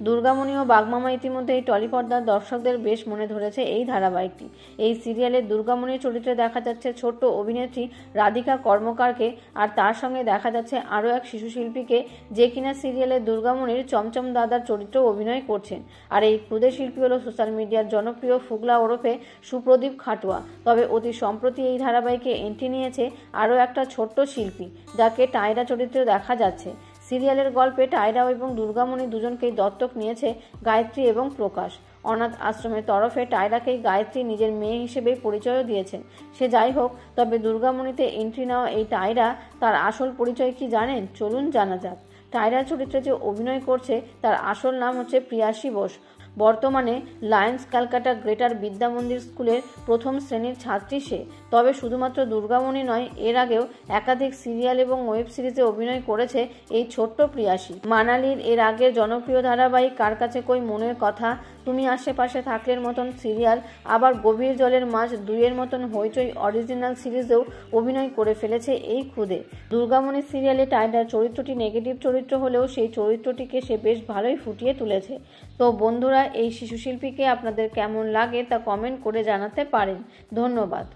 দুর্গামণি ও বাঘমামা ইতিমধ্যেই টলিপর্দার দর্শকদের বেশ মনে ধরেছে এই ধারাবাহিকটি। এই সিরিয়ালে দুর্গামণির চরিত্রে দেখা যাচ্ছে ছোট্ট অভিনেত্রী রাধিকা কর্মকারকে, আর তার সঙ্গে দেখা যাচ্ছে আরও এক শিশু শিল্পীকে, যে কিনা সিরিয়ালে দুর্গামণির চমচম দাদার চরিত্রে অভিনয় করছেন। আর এই ক্ষুদে শিল্পী হলো সোশ্যাল মিডিয়ার জনপ্রিয় ফুগলা ওরফে সুপ্রদীপ খাটুয়া। তবে অতি সম্প্রতি এই ধারাবাহিকে এন্ট্রি নিয়েছে আরও একটা ছোট্ট শিল্পী, যাকে টায়রা চরিত্রে দেখা যাচ্ছে। সিরিয়ালের গল্পে টায়রা এবং দুর্গামণি দুজনকেই দত্তক নিয়েছে গায়ত্রী এবং প্রকাশ। অনাথ আশ্রমের তরফে টায়রাকেই গায়ত্রী নিজের মেয়ে হিসেবেই পরিচয়ও দিয়েছেন। সে যাই হোক, তবে দুর্গামণিতে এন্ট্রি নেওয়া এই টায়রা, তার আসল পরিচয় কি জানেন? চলুন জানা যাক। টায়রার চরিত্রে যে অভিনয় করছে তার আসল নাম হচ্ছে প্রিয়াসী বোস। বর্তমানে লায়ন্স ক্যালকাটা গ্রেটার বিদ্যা মন্দির স্কুলের প্রথম শ্রেণীর ছাত্রী সে। তবে শুধুমাত্র দুর্গামণি নয়, এর আগেও একাধিক সিরিয়াল এবং ওয়েব সিরিজে অভিনয় করেছে এই ছোট্ট প্রিয়াসী। মানালির এর আগের জনপ্রিয় ধারাবাহিক কার কাছে কই মনের কথা, তুমি আশেপাশে থাকলের মতন সিরিয়াল, আবার গভীর জলের মাছ 2-এর মতন হইচই অরিজিনাল সিরিজেও অভিনয় করে ফেলেছে এই খুদে। দুর্গামণি সিরিয়ালে টায়রার চরিত্রটি নেগেটিভ চরিত্র হলেও সেই চরিত্রটিকে সে বেশ ভালোই ফুটিয়ে তুলেছে। তো বন্ধুরা, এই শিশু শিল্পীকে আপনাদের কেমন লাগে তা কমেন্ট করে জানাতে পারেন। ধন্যবাদ।